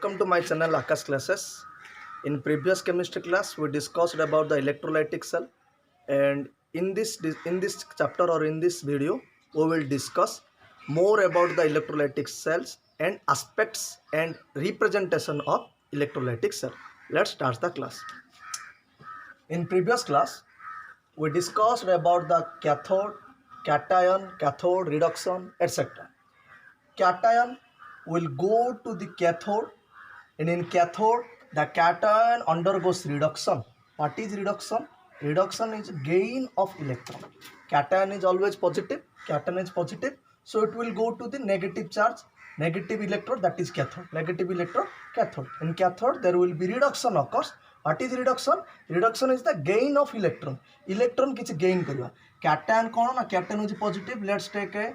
welcome to my channel Akash Classes. In previous chemistry class, we discussed about the electrolytic cell, and in this chapter or in this video, we will discuss more about the electrolytic cells and aspects and representation of electrolytic cell. Let's start the class. In previous class, we discussed about the cathode, cation, cathode reduction, etc. Cation will go to the cathode, and in cathode the cation undergoes reduction. What is reduction? Reduction is gain of electron. Cation is always positive, cation is positive, so it will go to the negative charge, negative electrode, that is cathode, negative electrode, cathode. In cathode there will be reduction occurs. What is reduction? Reduction is the gain of electron. Electron किसी gain करिवा. Cation कौन ना? Cation is positive. Let's take a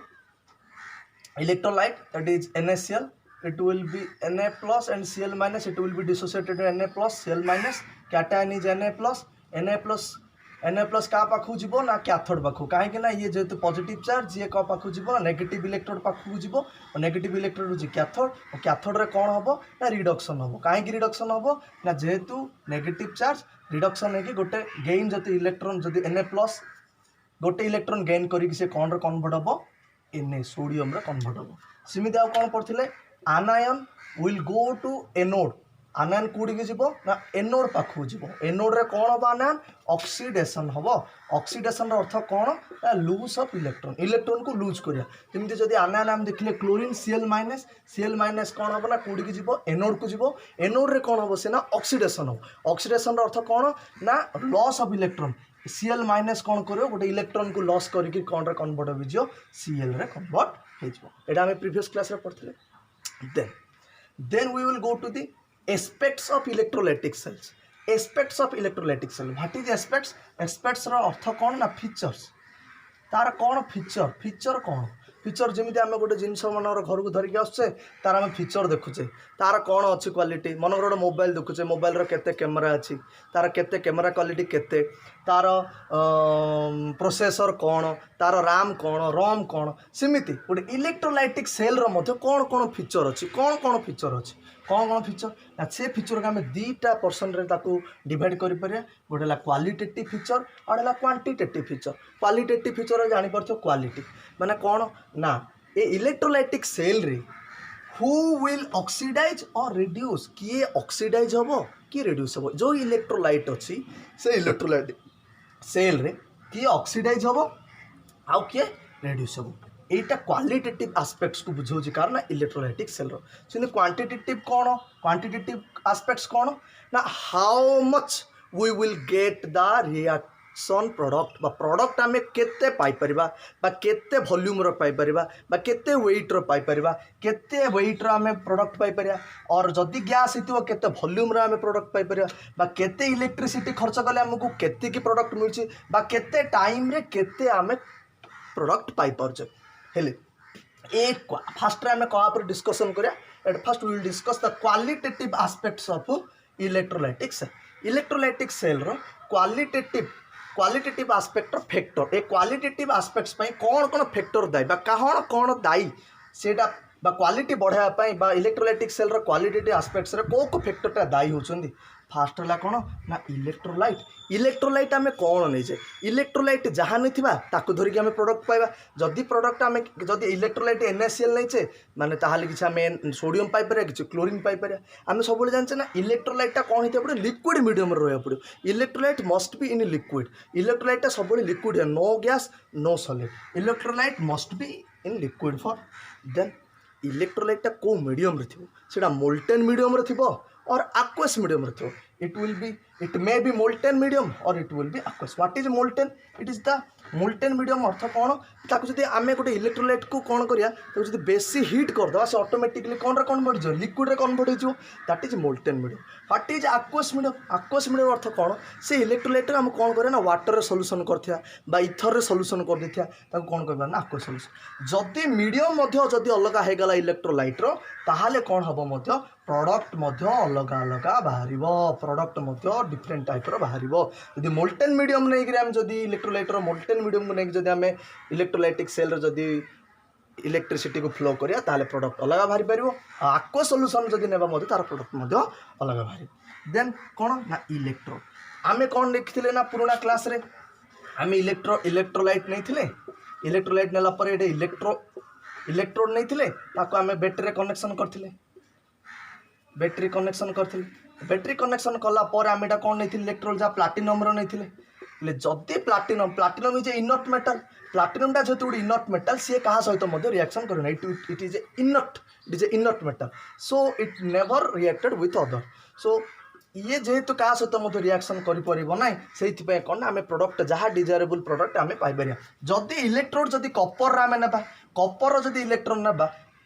electrolyte, that is NaCl. It will be Na plus and Cl minus. It will be dissociated to Na plus, Cl minus. Cation is Na plus. Na plus का पाखु जीवो ना cathode पाखु, कहीं ना ये जेहेतु positive charge ये का पाखु जीवो ना नेगेटिव इलेक्ट्रोड पाखु जीवो, और नेगेटिव इलेक्ट्रोड होची कैथोड, और कैथोड रे कोन हबो ना रिडक्शन हबो. कहीं रिडक्शन हबो ना जेहेतु नेगेटिव चार्ज रिडक्शन है कि गोटे गेन जति इलेक्ट्रॉन जति Na प्लस गोटे इलेक्ट्रॉन गेन करी से कोन रे कन्वर्ट हबो Na सोडियम रे कन्वर्ट हबो. सिमिति आ कोन पड़थिले आनायन विल गो टू एनोड. आनायन कूड़ी की जीवो ना एनोड पाखु जीवो. एनोड रे कोन हबो आनायन ऑक्सीडेशन हबो. ऑक्सीडेशन रो अर्थ कोन ना लूज ऑफ इलेक्ट्रॉन, इलेक्ट्रॉन को लूज करिया. जेमिति जदी आनायन हम देखले क्लोरीन Cl माइनस कोन हबो ना कूड़ी की जीवो एनोड को जीवो. एनोड रे कोन हबो से ना ऑक्सीडेशन हबो. ऑक्सीडेशन रो अर्थ कोन ना loss of electron. Cl minus कौन करो गोटे इलेक्ट्रॉन को लॉस करके कौन रे कन्वर्ट हो जो Cl रे कन्वर्ट हो जो. एटा हम प्रीवियस क्लास रे पढ़थिले. Then we will go to the aspects of electrolytic cells. Aspects of electrolytic cell. What is aspects? Aspects रो अर्थ कौन ना फीचर्स. तार कौन फीचर? फीचर कौन? फीचर जमी आम गोटे जिनस मन घर को धरिक आसचे तार आम फीचर देखुचे तार कौन अच्छी क्वालिटी. मन गोटे मोबाइल देखुचे मोबाइल केते कैमेरा अच्छी, तार केते कैमेरा क्वालिटी केते, तार प्रोसेसर कौन, तार रैम कौन, रोम कौन. सेमिति गोटे इलेक्ट्रोलाइटिक सेल रो मध्य कौन कौन फीचर अच्छी, कौन फीचर अच्छी, कौन फीचर ना से फीचर को आम दुईटा पर्सन रे ताकू डिवाइड कर पारे. गोटे है क्वालिटेटिव फीचर और है क्वांटिटेटिव फीचर. क्वालिटेटिव फीचर जानी पारछो क्वालिटी माने कौन ना ए इलेक्ट्रोलाइटिक सेल रे हु विल ऑक्सीडाइज और रिड्यूस, किए ऑक्सीडाइज हम कि रिड्यूस हम. जो इलेक्ट्रोलाइट अच्छी से इलेक्ट्रोलाइट सेल रे किए ऑक्सीडाइज हम आउ किए रिड्यूस हम. एटा क्वालिटेटिव एस्पेक्ट्स को बुझाऊँ कारण इलेक्ट्रोलाइटिक सेल रो. क्वांटिटेटिव कौन? क्वांटिटेटिव एस्पेक्ट्स कौन ना how much we will get the reaction product. Product आम केते पाई परिबा बा केते वॉल्यूम रो पाई परिबा बा केते वेट रो पाई परिबा, केते वेट रो आम प्रोडक्ट पाई परिबा, और जदि गैस हितबो केते वॉल्यूम रो आम प्रोडक्ट पाई परिबा, बा केते इलेक्ट्रिसिटी खर्च कले हमकु केते की प्रोडक्ट मिलछि, बा केते टाइम रे केते आम प्रोडक्ट पाई परछे. हेले एक फास्ट आम क्या पर डिस्कसन करिया. At first we will discuss the qualitative aspects of electrolytic cell. Electrolytic cell रो क्वालिटेटिव एस्पेक्ट फैक्टर. ए क्वालिटेटिव एस्पेक्ट्स पई कौन फैक्टर दायी बा कौन दायी सेटा बा क्वालिटी बढ़ाया पई बा इलेक्ट्रोलाइटिक सेल रो क्वालिटेटिव एस्पेक्ट्स रे को फैक्टरटा दायी होचंदी. फास्ट है कौन ना इलेक्ट्रोलाइट. इलेक्ट्रोलाइट आम कौन नहीं इलेक्ट्रोलाइट जहाँ नहीं ताकू धरिक आम प्रोडक्ट पाइबा. जदि प्रोडक्ट आम जदि इलेक्ट्रोलाइट NaCl नहीं माने ताहाले किसी आम सोडियम पाइपर कि क्लोरीन पाइपर. आम सब जानते ना इलेक्ट्रोलाइटा कौन होता पड़े लिक्विड मीडियम रहा पड़ो. Electrolyte must be in liquid. इलेक्ट्रोलाइटा सब लिक्विड है, no gas no solid. Electrolyte must be in liquid form. Then इलेक्ट्रोलाइटा को मीडियम रे थिबो सेटा मोल्टेन मीडियम रे थिबो और aqueous medium रे थिबो. it may be molten medium or it will be aqueous. What is molten? It is the molten medium अर्थ कौन ताकू जदि आमे गोटे इलेक्ट्रोलाइट को कौन करिया तो जदि बेसी हीट कर दवा से ऑटोमेटिकली कौन रे कन्वर्ट हो लिक्विड रे कन्वर्ट हो. That is molten medium. What is aqueous medium? aqueous medium अर्थ कौन से इलेक्ट्रोलाइट हम कौन करे ना वाटर रे सॉल्यूशन करथिया बा इथर रे सॉल्यूशन कर देथिया ताकू कौन करबा ना aqueous सॉल्यूशन. जदि मीडियम मध्य जदि अलग हे गला इलेक्ट्रोलाइट रो ताहाले कौन हबो मध्य प्रोडक्ट मध्य अलग अलग बाहरिबो. प्रोडक्ट मध्य डिफरेंट टाइप रो बाहरिबो. जदि मोल्टेन मीडियम नै कि हम जदि इलेक्ट्रोलाइट रो मोल्टेन मीडियम को नहीं जदि आम इलेक्ट्रोलाइटिक सेल जदि इलेक्ट्रिसिटी को फ्लो करिया ताले प्रोडक्ट अलग बाहरी परिबो आक्वा सॉल्यूशन जदी नेबा मते तार प्रोडक्ट मते अलग बाहरी देन कोन ना इलेक्ट्रोड आमे कोन लिखथिले ना पुराना क्लास रे आमे इलेक्ट्रोलाइट नहीं थिले इलेक्ट्रोलाइट नेला पर एडे इलेक्ट्रोड नहीं थिले ताको आमे बैटरी रे कनेक्शन करथिले बैटरी कनेक्शन कला पर आमे एटा कोन नहीं थिले इलेक्ट्रोड जा प्लैटिनम रो नहीं थिले ले जदी platinum is a inert metal platinum टा जेतु इनर्ट मेटल सी कहा सहित मध्य रिएक्शन करना it is a inert metal so it never reacted with other so ये जेहेतु क्या सहित मत रिएक्शन करना से कौन आम प्रोडक्ट जहाँ डिजायरेबल प्रोडक्ट आम पाइपर जदि इलेक्ट्रोड जदि कपर आम ना कपर जदि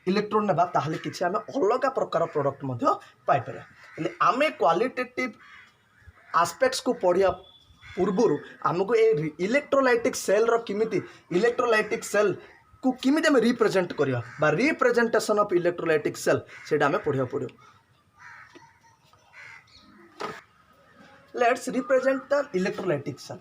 इलेक्ट्रोड ना ताहले किसी आम अलग प्रकार प्रोडक्ट पाइपर आम क्वालिटेटिव आस्पेक्ट्स को पढ़िया पूर्वर आमको ये इलेक्ट्रोलाइटिक सेल किमिति इलेक्ट्रोलाइटिक सेल को किमिति आम रिप्रेजेंट करवा रिप्रेजेंटेशन ऑफ इलेक्ट्रोलाइटिक सेल से आम पढ़िया पड़ो let's represent the electrolytic cell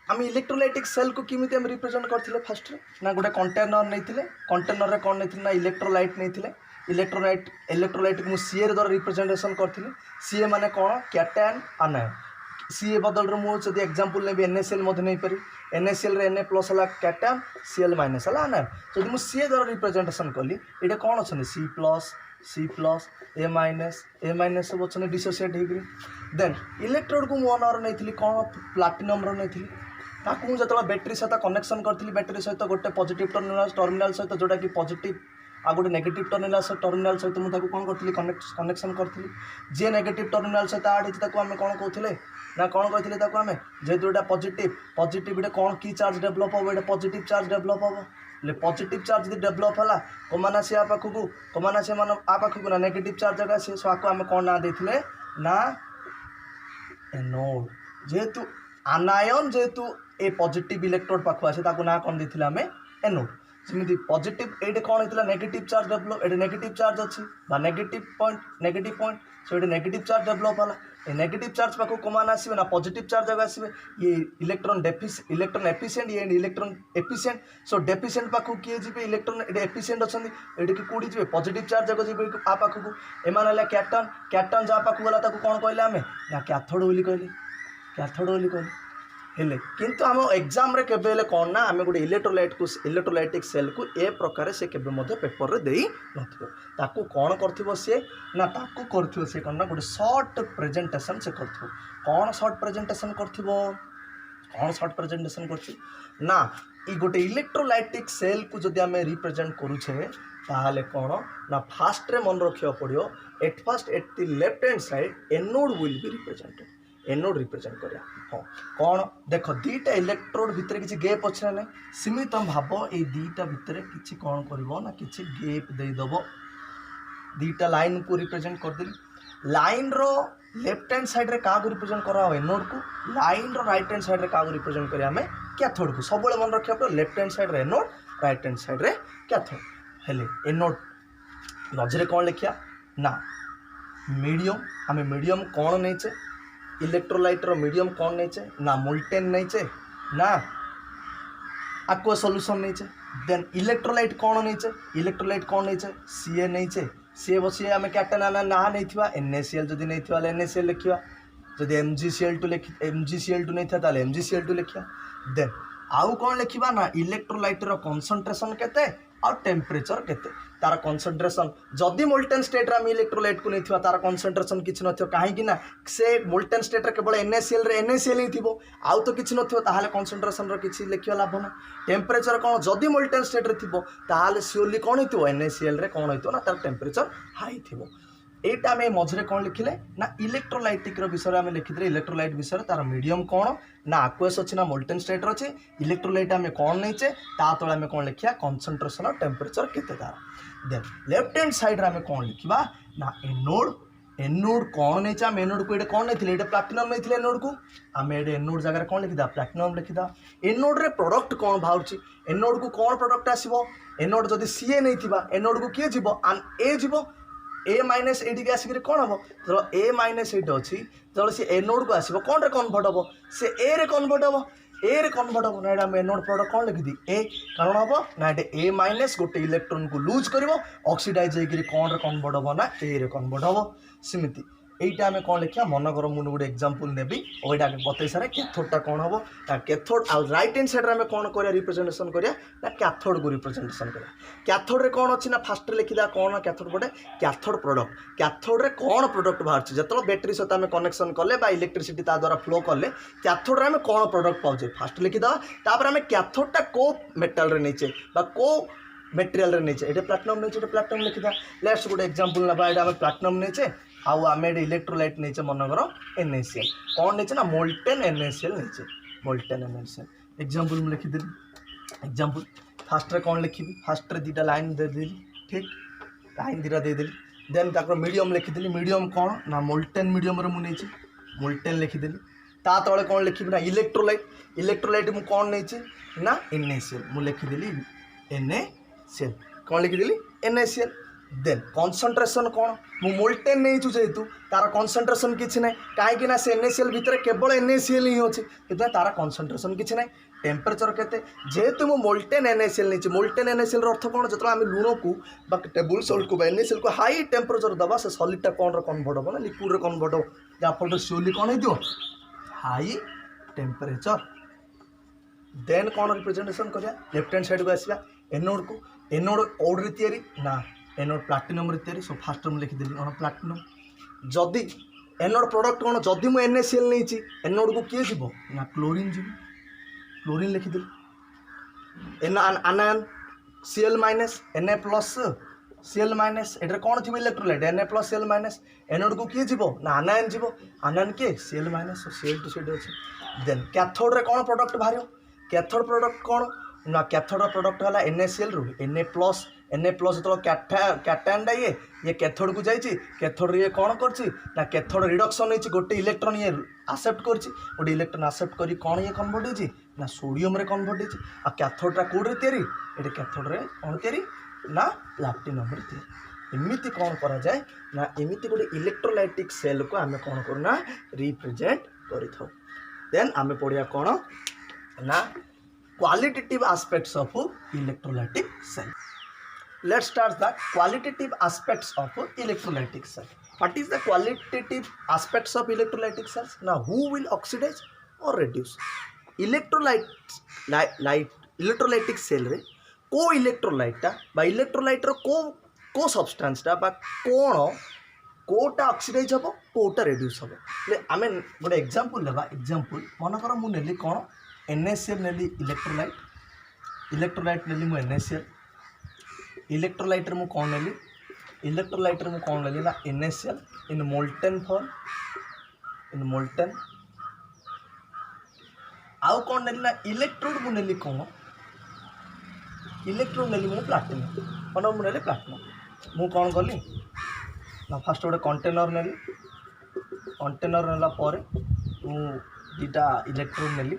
आम इलेक्ट्रोलाइटिक सेल को किमिति हम रिप्रेजेंट करथिले फर्स्ट रे ना गोटे कंटेनर नहीं कंटेनर रे कौन नहीं ना इलेक्ट्रोलाइट नहीं इलेक्ट्रोलाइट को सीए द्वारा रिप्रेजेंटेशन करथिले सीए माने कौन कैटायन आनायन सीए बदल मुझे एग्जांपल नेबी NaCl नहीं पारि NaCl रे Na प्लस है कैटायन Cl माइनस है आनायन जब मुझे सीए द्वारा रिप्रेजेंटेशन कली ये कौन अच्छा C माइनस सब अच्छा डिसोसिएट होगी देन इलेक्ट्रोड को मो अनर नहीं कौन प्लैटिनम नहीं ताकू जो बैटेरी सहित कनेक्शन करी बैटेरी सहित गोटे पॉजिटिव टर्मिनाल सहित जोटा कि पॉजिटिव आ गोटे नेगेटिव टर्मिनाल सहित मुझे कौन करी कनेक्शन करी जी नेगेटिव टर्मिनाल सहित आड होती आम कौन कहते ना कौन कहते आम जेहेतु यहाँ पॉजिटिव ये कौन की चार्ज डेभलप हम ये पॉजिटिव चार्ज डेभलप हम पॉजिटिव चार्ज यदि डेभलप है कमाना सी मान आ पाखक ना नेगेटिव चार्ज जगह सी सो आपको आम कौन ना देते ना एनोड जेहेतु आनायन जेहेतु ए पॉजिटिव इलेक्ट्रोड पाख आसे ना कौन देते आम एनोड सेमती पॉजिटिव ये कौन होता नेगेटिव चार्ज डेभलप ये नेगेटिव चार्ज अच्छी नेगेटिव पॉइंट सो ये नेगेटिव चार्ज डेभलप है नेगेटिव चार्ज पाख कमान आसवे ना पॉजिटिव चार्ज जगह आसवे ये इलेक्ट्रॉन एफिशिएंट ये इलेक्ट्रॉन एफिशिएंट सो डेफिशिएंट पाख किए जी इलेक्ट्रॉन ये एफिशिएंट अच्छा ये कौटी जी पॉजिटिव चार्ज जगह जी आ पाखक एमान कैटन जहाँ पाख गला कौन कहले आम ना कैथोड बोली कहले हेले किंतु आम एग्जाम रे केबे हेले कौन ना आम गोटे इलेक्ट्रोलाइटिक सेल को ए प्रकार से केबे पेपर रे देई नथिबो ताकू कौन करथिबो से ना ताकू करथिबो से कौन ना गोटे शॉर्ट प्रेजेंटेशन से करथिबो कौन शॉर्ट प्रेजेंटेशन करथिबो ना ई गोटे इलेक्ट्रोलाइटिक सेल को जदि आम रिप्रेजेंट करूछे ताहले कौन ना फास्ट रे मन रखिया पड़ियो at first at the left hand side anode will be represented anode represent करिया हाँ कौन देख दीटा इलेक्ट्रोड भितर किसी गैप अच्छे ना सेमती तुम भाव ये दीटा भितर किसी कौन कर ना किसी गैप देदेव दीटा लाइन को रिप्रेजेंट करदेली लाइन रो लेफ्ट हैंड साइड रे क्या रिप्रेजेंट करा एनोड को लाइन रो राइट हैंड साइड रे क्या रिप्रेजेंट करिया हमें कैथोड को सब मन रखा पड़े लेफ्ट हैंड साइड रे एनोड राइट हैंड साइड रे कैथोड हेले एनोड मझे कौन लिखिया ना मीडियम आम मीडियम कौन नहीं इलेक्ट्रोलाइट रो मीडियम कौन नहीं ना मोल्टेन नहीं ना एक्वा सॉल्यूशन नहीं देन इलेक्ट्रोलाइट कौन नहीं सीए नहीं सीए बसी आम कैटन आना ना नहीं NaCl जदि नहीं NaCl लिखा जदि MgCl2 नहीं था MgCl2 लिखा देन आउ कौन लिखा ना इलेक्ट्रोलाइट रो कंसंट्रेशन केते और टेम्परेचर केते तार कंसंट्रेशन जदि मोल्टेन स्टेट आम इलेक्ट्रोलाइट को नहीं तार कंसंट्रेशन किसी न कहीं ना से मोल्टेन स्टेट रे केवल NaCl ही थी आउ तो किसी न कंसंट्रेशन किसी लिखा लाभ ना टेम्परेचर कौन जदि मोल्टेन स्टेट रे थी ताहले सियोरली कौन हो NaCl रे कौन हो ना तार टेम्परेचर हाई थी एटा आम मझे कौन लिखिले ना इलेक्ट्रोलाइटिक विषय में लिखी इलेक्ट्रोलाइट विषय तार मीडियम कौन ना आक्वेस अच्छी ना मोल्टेन स्टेट अच्छे इलेक्ट्रोलाइट आम कौन नहीं तले आम कौन लिखा कंसंट्रेशन और टेम्परेचर केते तार देन लेफ्ट हैंड साइड रे आम कौन लिखा ना एनोड कौन नहीं आम एनोड को ये कौन नहीं प्लैटिनम नहीं एनोड को आम ये एनोड जगह कौन लिखिदा प्लैटिनम लिखिदा एनोड रे प्रोडक्ट कौन बाहर एनोड को कौन प्रोडक्ट आसो एनोड जदि सीए नहीं एनोड को किए जीव ए जीव ए माइनस ये आसिक कौन हम जो ए माइनस ये अच्छी जो सी एनोड को आसो कौन रे कन्वर्ट हम से ए रे कन्वर्ट हम ए रे कन्वर्ट हम ना ये एनोड प्रोडक्ट कौन लिखी ए कारण हम ना ये ए माइनस गोटे इलेक्ट्रोन को लूज कर ऑक्सीडाइज होकर कौन रे कन्वर्ट हम ना ए रे कन्वर्ट हम सेमती এইটা আমি কোণ লিখিয়া মনে কর মু গোটে এক্সাম্পল নেবি ওইটা বতাই সারে ক্যাথোডটা কোণ হব না ক্যাথোড আর রাইট হ্যান্ড সাইড্রে আমি কোণ করিয়া রিপ্রেজেন্টেসন করিয়া না ক্যাথোড को রিপ্রেজেন্টেসন করিয়া ক্যাথোডরে কোণ অছি না ফার্স্ট লিখিদা কোণ ক্যাথোড পটে ক্যাথোড প্রোডক্ট ক্যাথোডরে কোণ প্রোডক্ট বাহারছে যেতବେଳେ ব্যাটেরি সହିତ আমি কনেকশন কলে বা ইলেকট্রিসিটি তা দ্বারা ফ্লো কলে ক্যাথোডরে আমি কোণ প্রোডক্ট পাউছে ফার্স্ট লিখিদা তারপরে আমি ক্যাথোডটা কো মেটালরে নেইছে বা কো मेटेरियल रे नीचे ये प्लाटिनम नहीं ये प्लाटिनम लिखिदा लेट्स गोटे एग्जांपल ना ये आम प्लाटिनम नहीं आउ आम इलेक्ट्रोलाइट नहीं मनकर NaCl कौन नहीं ना मोल्टेन NaCl नहीं मोल्टेन NaCl एग्जांपल मुझे लिखिदेली एग्जांपल फास्ट रे कौन लिखी फास्ट रे दीटा लाइन देदेली ठीक लाइन दीटा देदेली देन ताकर मीडियम लिखिदेली मीडियम कौन ना मोल्टेन मीडियम रे मुझे मोल्टेन लिखिदेली ता तले कौन लिखी ना इलेक्ट्रोलाइट इलेक्ट्रोलाइट मु कौन नहीं ना NaCl मु लिखिदेली NaCl कौन लिखिदेली NaCl देन कॉन्सेंट्रेशन कौन मु मोल्टेन नहीं जेहेतु तार कॉन्सेंट्रेशन किसी ना कहीं से NaCl भितर केवल NaCl ही अच्छे कि तार कॉन्सेंट्रेशन किसी ना टेम्परेचर केते जेहेतु मु मोल्टेन NaCl नहीं मोल्टेन NaCl अर्थ कौन जो आम लुण को टेबुल सॉल्ट को NaCl को हाई टेम्परेचर दबा से सॉलिडटा कौन कन्वर्ट हम ना लिक्विड रे कन्वर्ट हो जहाँफल सिओली कौन हो हाई टेम्परेचर देन कौन रिप्रेजेंटेशन करिया लेफ्ट हैंड साइड को आसवा एनोड को एनोड ओड रे तैयारी ना एनोड प्लाटिनम रे तैयारी सो फास्ट में लिखिदेली कौन प्लाटिनम जदि एनोड प्रोडक्ट कौन जदि मु NaCl नहीं एनोड को किए जीव ना क्लोरीन जीव क्लोरीन लिखिदेली आनायन Cl minus Na plus Cl minus एटा कौन थी electrolyte Na plus Cl minus anode को किए जीव ना आनायन जीव आनायन किए Cl माइनस Cl टू सीड अच्छे देन कैथोड रे कौन प्रोडक्ट बाहर कैथोड प्रोडक्ट कौन ना कैथोड प्रोडक्ट है NaCl रु Na प्लस जो कैटायनटा ये कैथोड को जाइए कैथोड ये कौन करना कैथोड रिडक्शन होती गोटे इलेक्ट्रॉन ये आसेप्ट गोटे इलेक्ट्रॉन आसेप्ट कर कौन ये कन्वर्ट होती ना सोडियम रे कन्वर्ट होती आ कैथोडटा कौटे तैयारी ये कैथोड रे कौन तैयारी ना प्लाटिनम रे तैयारी एमती कौन करा जाए ना एमती गोटे इलेक्ट्रोलाइटिक सेल को आम कौन करना रिप्रेजेंट करि थाउ देन आम पढ़िया कौन ना qualitative aspects of electrolytic cell. Let's start the qualitative aspects of electrolytic cell. What is the qualitative aspects of electrolytic cells? Now, who will oxidize or reduce? Electrolytic cell रे को electrolyte टा बा electrolyte रो को substance टा बा Kota oxidise हम Kota reduce हम आम गोटे एग्जांपल लेवा एग्जांपल मनकर मु नेली कौन NaCl नेली इलेक्ट्रोलाइट नेली मु NaCl इलेक्ट्रोलाइट रे मु कौन नेली इलेक्ट्रोलाइट रे मु कौन नेली ना NaCl इन मोल्टेन फॉर्म आउ कौन नेली ना इलेक्ट्रोड मु नेली कौन इलेक्ट्रोड नेली मु प्लाटिनम कौन मु नेली प्लाटिनम मु कौन कली ना फास्ट गोटे कंटेनर नेली कंटेनर नेला पर मु दीटा इलेक्ट्रोड नेली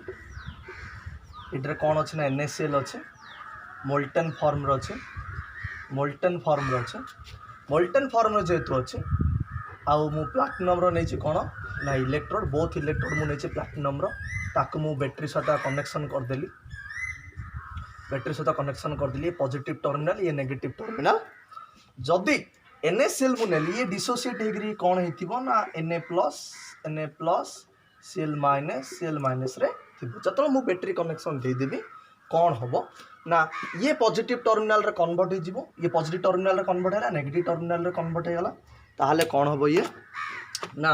इधर कौन अच्छे ना NaCl अच्छे मोल्टेन फॉर्म अच्छे मोल्टेन फॉर्म जेहेतु अच्छे आउ मु प्लाटिनम नहीं कौन ना इलेक्ट्रोड बोथ इलेक्ट्रोड मु नहीं प्लाटिनम ताकू मु बैटेरी सहित कनेक्शन करदेली बैटेरी सहित कनेक्शन करदेली पॉजिटिव टर्मिनल ये नेगेटिव टर्मिनल जदि NaCl मु नेली ये डिसोसिएट होगी कौन हो ना Na प्लस Cl माइनस रे जो मु बैटेरी कनेक्शन देदेवी कौन हम ना ये पॉजिटिव टर्मिनल रे कन्वर्ट हो ये पॉजिटिव टर्मिनल रे कन्वर्ट है नेगेटिव टर्मिनल रे कन्वर्ट होगा ताहले कौन हम ये ना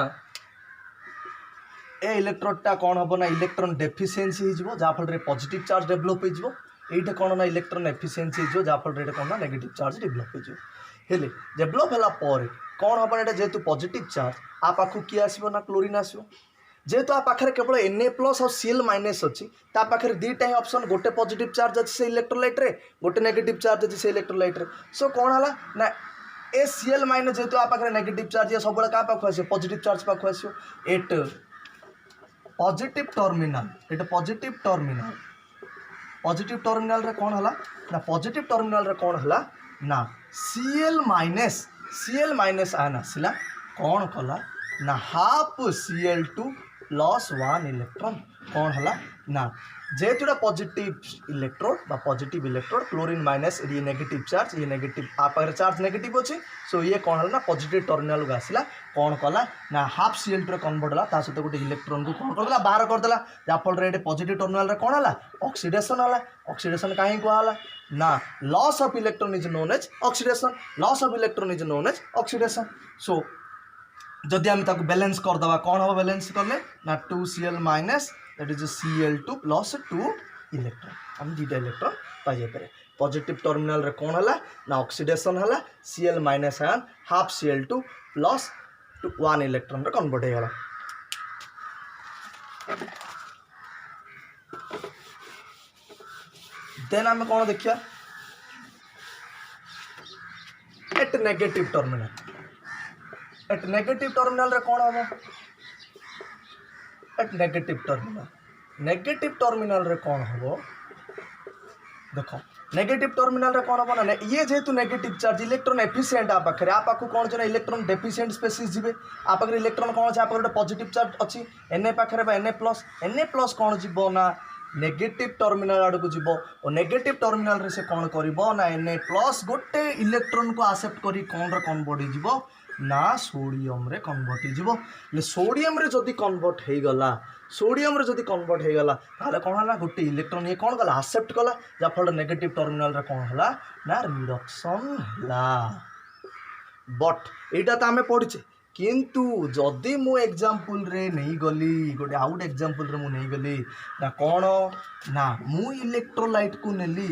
ए इलेक्ट्रोडटा कौन हम ना इलेक्ट्रॉन डेफिशिएंसी हो जहाँफल पॉजिटिव चार्ज डेवलप हो ये कौन ना इलेक्ट्रॉन एफिशिएंसी हो जहाँफल कौन ना नेगेटिव चार्ज डेवलप हो डेवलप है कौन हम ये जेहेतु पॉजिटिव चार्ज आ पाखु किए आसो ना क्लोरीन आसो जेहेतु आ पाखे केवल Na प्लस और Cl माइनस अच्छी पाखे दीटा ही ऑप्शन गोटे पॉजिटिव चार्ज अच्छी से इलेक्ट्रोलाइट रे गोटे नेगेटिव चार्ज अच्छी से इलेक्ट्रोलाइट रे सो कौन है ना ए Cl माइनस जेहेतु आ पाखे नेगेटिव चार्ज ये सब क्या पाखु आस पॉजिटिव चार्ज पाखु आस एट पॉजिटिव टर्मिनल रे कौन है ना पॉजिटिव टर्मिनल रे कौन है ना Cl माइनस आयन आसला कौन कला ना हाफ Cl2 प्लस 1 इलेक्ट्रॉन कौन है ना जेहेतुटा पॉजिटिव इलेक्ट्रोड बा पॉजिटिव इलेक्ट्रोड क्लोरीन माइनस ये नेगेटिव चार्ज ये नेगेटिव आपाखरे चार्ज नेगेटिव अच्छी सो ये कौन है ना पॉजिटिव टर्मिनल को आसला कौन कला ना हाफ Cl2 कन्वर्ट है ता सहित गोटे इलेक्ट्रॉन को कौन करदेला बाहर करदेला जहाँफल ये पॉजिटिव टर्मिनल रे कौन है ऑक्सीडेशन है ऑक्सीडेशन कहीं कहला ना loss of electron is known as oxidation loss of electron is known as oxidation so जदि आम बैलेंस करदे कौन हम बैलेंस कले ना 2Cl minus that is Cl2 plus 2 electron हम दुटा इलेक्ट्रॉन पाई पारे पॉजिटिव टर्मिनल रे कौन है ना ऑक्सीडेशन है Cl minus ion half Cl2 plus 1 electron रे कन्वर्ट हो गला देन आम कौन देखिया एट नेगेटिव टर्मिनल रे कौन हम एट नेगेटिव टर्मिनल रे कौन हम देख नेगेटिव टर्मिनल रे कौन हम ना ये जेहेतु नेगेटिव चार्ज इलेक्ट्रॉन एफिशिएंट आ पाखे आ पाखु कौन जो इलेक्ट्रॉन डेफिशिएंट स्पेसीज जी आ पाखे इलेक्ट्रॉन कौन अच्छे आप पॉजिटिव चार्ज अच्छी Na पाखे Na प्लस कौन जीव ना नेगेटिव टर्मिनल आड़ को जीव और नेगेटिव टर्मिनल रे से कौन कर ना Na प्लस गोटे इलेक्ट्रॉन को आसेप्ट करी कौन रे कन्वर्ट हो ना सोडियम रे कन्वर्ट हो सोडियम रे जदि कन्वर्ट हो गला सोडियम रे जदि कन्वर्ट हो गला ताले कौन है गोटे इलेक्ट्रॉन ये कौन कला आसेप्ट कला जहाँफल नेगेटिव टर्मिनल रे कौन है ना रिडक्शन है बट यहाँ तो आम पढ़चे किंतु जदि मु एग्जांपल रे नहीं गली गोटे आउट एग्जांपल रे मु नहीं गली ना कौन ना मु इलेक्ट्रोलाइट को नेली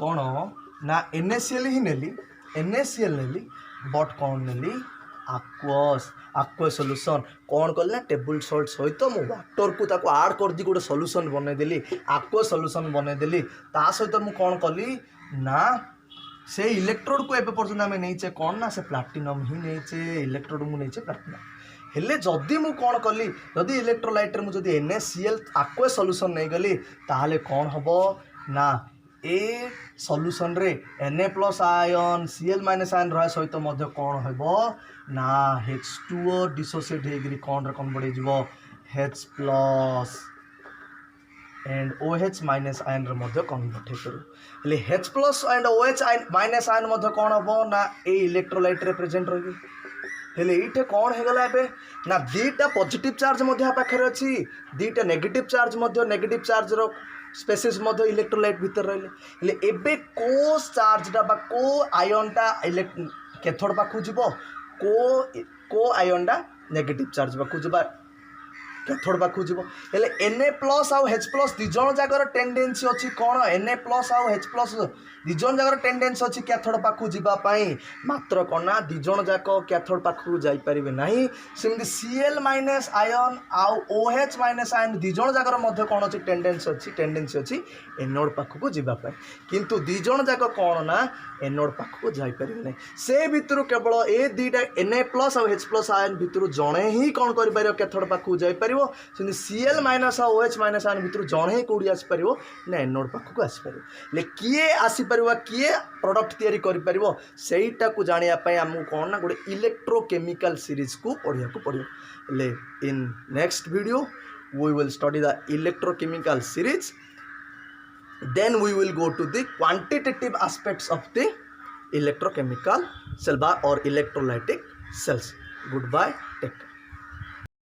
कौन ना NaCl ही नेली NaCl नेली बट कौन नेली aqueous सॉल्यूशन कौन कल टेबल सॉल्ट सहित मु वाटर को ताको ऐड कर दी गोटे सॉल्यूशन बनईदेली aqueous सॉल्यूशन बनईदेली ता सहित मु कौन कली ना से इलेक्ट्रोड को एबे पर्यंत आम नहींचे कौन ना से प्लाटिनम ही नहींचे इलेक्ट्रोड मु नहींचे प्लाटिनम हेले जदि मु कौन कली जदि इलेक्ट्रोलाइट रे मु जदि NaCl aqueous सॉल्यूशन नहीं गली ताहले कौन हबो ना ए सॉल्यूशन रे Na plus ion Cl minus ion रहा सहित मध्य कौन हेबो ना H2O डिसोसिएट हेगरी कौन रे कन्वर्ट हो H plus and OH minus ion रे मध्य कन्वर्ट हो H plus and OH minus ion मध्य कौन हम ना ए इलेक्ट्रोलाइट रे प्रेजेंट रही हेले ये कौन हो गला एबे ना दीटा पॉजिटिव चार्ज मध्य पाखरे अच्छी दीटा नेगेटिव चार्ज रो स्पेसीज मध्य इलेक्ट्रोलाइट भीतर रहिले एबे को चार्जटा बा को आयनटा कैथोड पाखु जीवो को आयनटा नेगेटिव चार्ज पाखु जीवा कैथोड पाखु जीवो हेले Na प्लस आउ H प्लस दी जण जागर टेंडेंसी अछि कोन Na प्लस आउ H प्लस दी जण जागर टेंडेंसी अछि कैथोड पाखु जीवा पई मात्र कोना दी जण जाक कैथोड पाखु जाई परिबे नाही सिमदी Cl माइनस आयन आउ OH माइनस आयन दी जण जागर मध्य कोन अछि टेंडेंसी अछि एनोड पाखु जीवा पई किंतु दी जण जाक कोन ना एनोड पाखु जाई परिबे नाही से भितरु केवल ए दीटा Na प्लस आउ H प्लस आयन भितरु जणे ही कोन करि परियो कैथोड पाखु जाई परियो सिमदी Cl माइनस आउ OH माइनस आयन भितरु जणे ही कोडी आसी परियो ना एनोड पाखु आसी परियो ले किए आसी किए प्रोडक्ट तैयारी करिपरिबो सेईटा को जानिया पई हमहु कोन ना गोटे इलेक्ट्रोकेमिकल सीरीज को पढ़िया को पड़ियो ले in next video we will study the electrochemical series, then we will go to the quantitative aspects of the electrochemical cell bar or electrolytic cells. Goodbye, take care.